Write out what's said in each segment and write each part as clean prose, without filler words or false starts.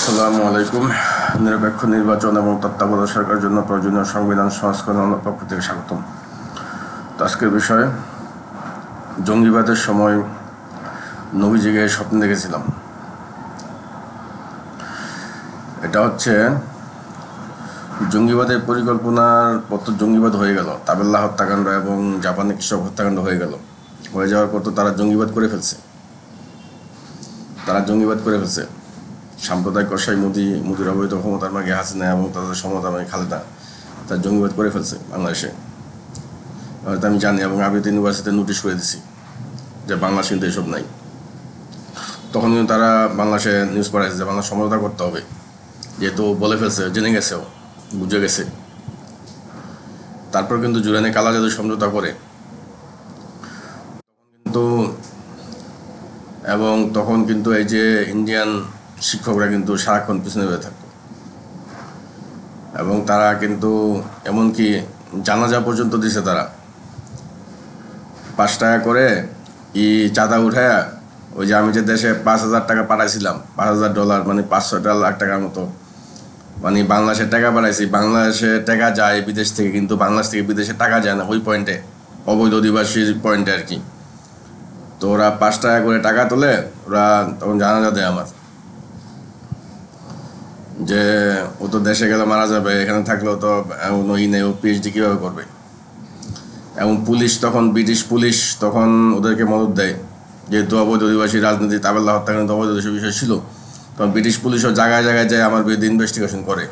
আসসালামু আলাইকুম। নিরপেক্ষ নির্বাচন এবং তত্ত্বাবধায়ক সরকারের জন্য প্রয়োজনীয় সংবিধান সংস্করণের পক্ষ থেকে স্বাগতম। তো আজকের বিষয়, জঙ্গিবাদের সময় নবীজিকে স্বপ্ন দেখেছিলাম। এটা হচ্ছে জঙ্গিবাদের পরিকল্পনার পর তো জঙ্গিবাদ হয়ে গেল, তাবেল্লা হত্যাকাণ্ড এবং জাপানি কৃষক হত্যাকাণ্ড হয়ে যাওয়ার পর তো তারা জঙ্গিবাদ করে ফেলছে। সাম্প্রদায়িক কসাই মুদির অবৈধ ক্ষমতার মাগে হাসিনা এবং তাদের সমতামী খালেদা তার জঙ্গিবাদ করে ফেলছে বাংলাদেশে। হয়তো আমি জানি এবং আমি ইউনিভার্সিটিতে নোটিশ করে দিছি যে বাংলাদেশ কিন্তু এসব নাই। তখন কিন্তু তারা বাংলাদেশে নিউজ পড়াইছে যে বাংলা সমঝোতা করতে হবে, যেহেতু বলে ফেলছে, জেনে গেছেও, বুঝে গেছে। তারপর কিন্তু জুরানে কালা জাদু সমঝোতা করে কিন্তু, এবং তখন কিন্তু এই যে ইন্ডিয়ান শিক্ষকরা কিন্তু সারাক্ষণ পিছনে বেড়ে থাকতো এবং তারা কিন্তু এমনকি জানাজা পর্যন্ত দিছে। তারা 5 টাকা করে চাঁদা উঠায়া, ওই যে আমি যে দেশে 5,000 টাকা পাঠাইছিলাম, $5,000 মানে 500 লাখ টাকার মতো, মানে বাংলাদেশের টাকা পাঠাইছি। বাংলাদেশে টাকা যায় বিদেশ থেকে, কিন্তু বাংলাদেশ থেকে বিদেশে টাকা যায় না ওই পয়েন্টে, অবৈধ অধিবাসীর পয়েন্টে আর কি। তো ওরা 5 টাকা করে টাকা তোলে, ওরা তখন জানাজা দেয় আমার, যে ও তো দেশে গেলে মারা যাবে, এখানে থাকলেও তো নেই, ও পিএইচডি কীভাবে করবে। এবং পুলিশ তখন, ব্রিটিশ পুলিশ তখন ওদেরকে মদত দেয়, যেহেতু অবৈধ অধিবাসী রাজনীতি, তাবেল্লা হত্যাকাণ্ড অবৈধ অধিবাসী বিষয় ছিল। তখন ব্রিটিশ পুলিশও জায়গায় জায়গায় যায় আমার বিরুদ্ধে ইনভেস্টিগেশন করে,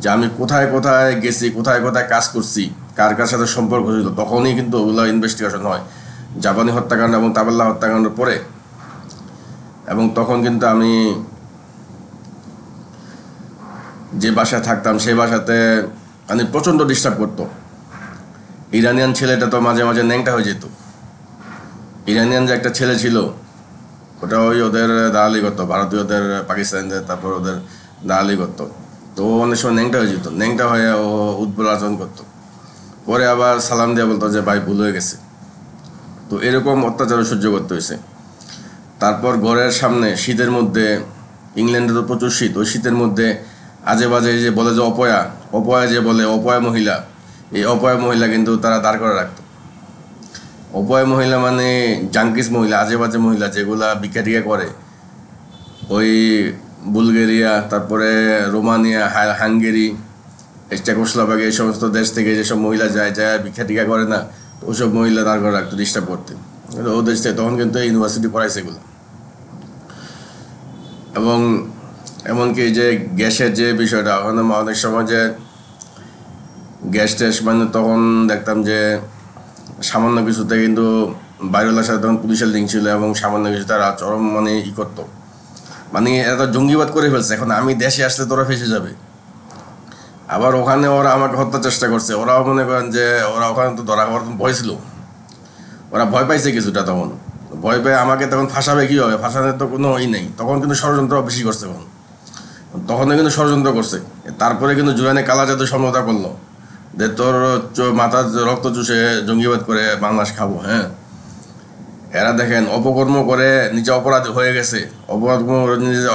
যে আমি কোথায় কোথায় গেছি, কোথায় কোথায় কাজ করছি, কার কার সাথে সম্পর্ক ছিল। তখনই কিন্তু ওগুলো ইনভেস্টিগেশন হয়, জাপানি হত্যাকাণ্ড এবং তাবেল্লা হত্যাকাণ্ডের পরে। এবং তখন কিন্তু আমি যে বাসায় থাকতাম সেই বাসাতে মানে প্রচণ্ড ডিস্টার্ব করতো। ইরানিয়ান ছেলেটা তো মাঝে মাঝে ন্যাংটা হয়ে যেত। ইরানিয়ান যে একটা ছেলে ছিল, ওটা ওই ওদের দালালি করতো, ভারতীয়দের, পাকিস্তানিদের, তারপর ওদের দালালি করতো। তো ও অনেক সময় ন্যাংটা হয়ে যেত, ন্যাংটা হয়ে ও উদ্ভট আচরণ করতো। পরে আবার সালাম দিয়ে বলতো যে ভাই ভুল হয়ে গেছে। তো এরকম অত্যাচার সহ্য করতে হয়েছে। তারপর ঘরের সামনে শীতের মধ্যে, ইংল্যান্ডে তো প্রচুর শীত, ওই শীতের মধ্যে আজে বাজে যে বলে যে অপয়া যে বলে, অপয়া মহিলা, এই অপয়া মহিলা কিন্তু তারা দাঁড় করে রাখতো। অপয়া মহিলা মানে জাঙ্কিস মহিলা, আজে বাজে মহিলা, যেগুলা ভিক্ষা করে। ওই বুলগেরিয়া, তারপরে রোমানিয়া, হাঙ্গেরি, চেকোস্লোভাকিয়া, এই সমস্ত দেশ থেকে যেসব মহিলা যায় ভিক্ষা করে না, ওসব মহিলা দাঁড় করে রাখতো ডিস্টার্ব করতে। ও দেশ থেকে তখন কিন্তু ইউনিভার্সিটি পড়াইছে এগুলো। এবং এমনকি যে গ্যাসের যে বিষয়টা, ওখানে অনেক সময় যে গ্যাস ট্যাস, মানে তখন দেখতাম যে সামান্য কিছুতে কিন্তু বাইরের সাথে তখন পুলিশের লিঙ্ক ছিল, এবং সামান্য কিছু তারা চরম মানে করতো, মানে এত জঙ্গিবাদ করে ফেলছে। এখন আমি দেশে আসলে তোরা ফেসে যাবে। আবার ওখানে ওরা আমাকে হত্যার চেষ্টা করছে। ওরাও মনে করেন যে ওরা ওখানে তো ধরা খাওয়ার ভয় ছিল, ওরা ভয় পাইছে কিছুটা। তখন ভয় পেয়ে আমাকে তখন ফাঁসাবে কী হবে, ফাঁসানোর তো কোনো নেই। তখন কিন্তু ষড়যন্ত্র বেশি করছে, তখনও কিন্তু ষড়যন্ত্র করছে। তারপরে কিন্তু জুরানে কালা জাদু সমঝোতা করলো যে তোর মাথার রক্ত চুষে জঙ্গিবাদ করে বাংলাদেশ খাবো। হ্যাঁ, এরা দেখেন অপকর্ম করে নিজে অপরাধী হয়ে গেছে,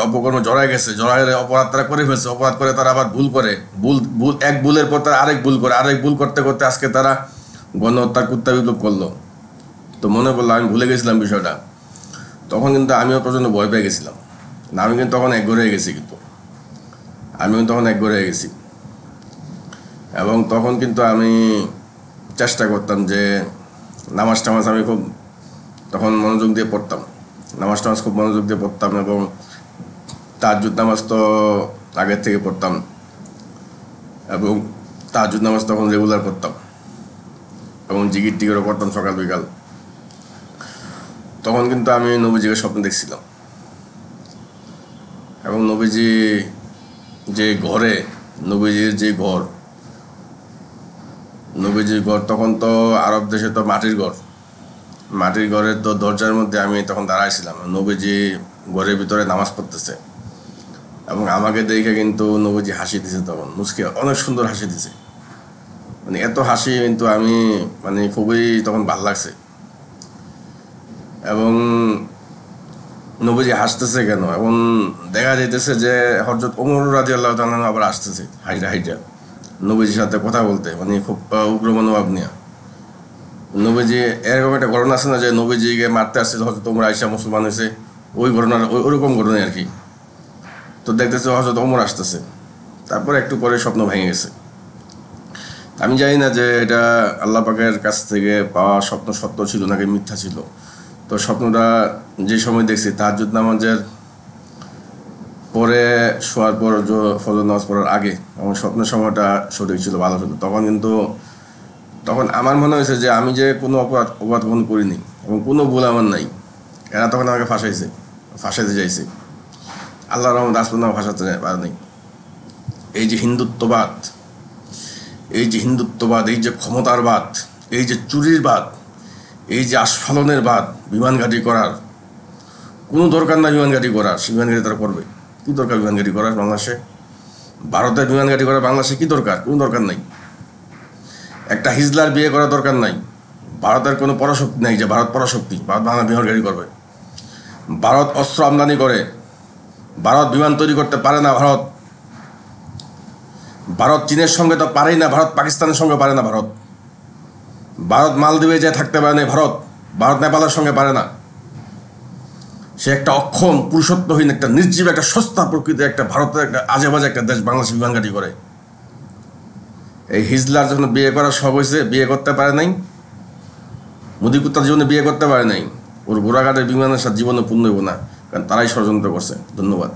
অপকর্ম জড়ায় গেছে, জড়ায় অপরাধ তারা করে ফেলছে। অপরাধ করে তারা আবার ভুল করে, এক ভুলের পর তারা আরেক ভুল করে, আরেক ভুল করতে করতে আজকে তারা গণহত্যার কুত্তা বিপ্লব করলো। তো মনে পড়লো, আমি ভুলে গেছিলাম বিষয়টা। তখন কিন্তু আমিও প্রচণ্ড ভয় পেয়ে গেছিলাম। আমি কিন্তু তখন একঘরে হয়ে গেছি, এবং তখন কিন্তু আমি চেষ্টা করতাম যে নামাজ টামাজ আমি খুব তখন মনোযোগ দিয়ে পড়তাম, এবং তাহাজ্জুদ নামাজ তো আগের থেকে পড়তাম, এবং তাহাজ্জুদ নামাজ তখন রেগুলার পড়তাম, এবং জিকির টিকিরও করতাম সকাল বিকাল। তখন কিন্তু আমি নবীজিকে স্বপ্ন দেখছিলাম, এবং নবীজির যে নবীজির ঘর তখন তো আরব দেশে তো মাটির ঘরের তো দরজার মধ্যে আমি তখন দাঁড়াইছিলাম। নবীজি ঘরের ভিতরে নামাজ পড়তেছে, এবং আমাকে দেখে কিন্তু নবীজি হাসি দিছে, তখন মুচকি অনেক সুন্দর হাসি দিছে। মানে এত হাসি কিন্তু আমি খুবই তখন ভাল লাগছে। এবং নবীজি হাসতেছে কেন, এবং দেখা যাইতেছে যে হযরত ওমর রাদিয়াল্লাহু তাআলা আবার আসতেছে হাইটা হাইটা নবীজির সাথে কথা বলতে, মানে খুব উগ্র মনোভাব নিয়ে। নবীজি এরকম একটা ঘটনা আছে না যে নবীজিকে মারতে আসছে হযরত ওমর আইসা মুসলমান হয়েছে, ওই ঘটনা ওইরকম ঘটনাই আর কি। তো দেখতেছে হযরত ওমর আসতেছে, তারপরে একটু পরে স্বপ্ন ভেঙে গেছে। আমি জানি না যে এটা আল্লাহ পাকের কাছ থেকে পাওয়া স্বপ্ন সত্য ছিল নাকি মিথ্যা ছিল। তো স্বপ্নটা যে সময় দেখছি তাহাজ্জুদ নামাজের পরে শোয়ার পর ফজর নামাজ পড়ার আগে, আমার স্বপ্নের সময়টা সঠিক ছিল, ভালো ছিল। তখন আমার মনে হয়েছে যে আমি যে কোনো অপরাধ গ্রহণ করিনি এবং কোনো ভুল আমার নাই। এরা তখন আমাকে ফাঁসাইতে চাইছে। আল্লাহ রহমত আজ পর্যন্ত আমার ফাঁসাতে পারে নাই। এই যে হিন্দুত্ববাদ, এই যে ক্ষমতার বাদ, এই যে চুরির বাদ, এই যে আস্ফালনের বাদ, বিমান ঘাঁটি করার কোনো দরকার নাই। বিমান ঘাঁটি করার, বিমান ঘাঁটি তারা করবে। কী দরকার বিমান ঘাঁটি করার বাংলাদেশে? ভারতের বিমান ঘাঁটি করার বাংলাদেশে কী দরকার? কোনো দরকার নাই। একটা হিজলার বিয়ে করার দরকার নাই। ভারতের কোনো পরাশক্তি নাই যে ভারত পরাশক্তি, ভারত বাংলা বিমান ঘাঁটি করবে। ভারত অস্ত্র আমদানি করে, ভারত বিমান তৈরি করতে পারে না। ভারত চীনের সঙ্গে তো পারেই না, ভারত পাকিস্তানের সঙ্গে পারে না। ভারত মালদ্বীপে যে থাকতে পারে না। ভারত নেপালের সঙ্গে পারে না। সে একটা অক্ষম, পুরুষত্বহীন, একটা নির্জীব, একটা সস্তা প্রকৃতির একটা ভারতের একটা আজেবাজে একটা দেশ বাংলাদেশ বিমান ঘাঁটি করে। এই হিজলার যখন বিয়ে করার শখ হয়েছে, বিয়ে করতে পারে নাই। মোদি কুত্তার জীবনে বিয়ে করতে পারে নাই। ওর গোড়াঘাটের বিমানের সাথে জীবনে পূর্ণ হইব না, কারণ তারাই ষড়যন্ত্র করছে। ধন্যবাদ।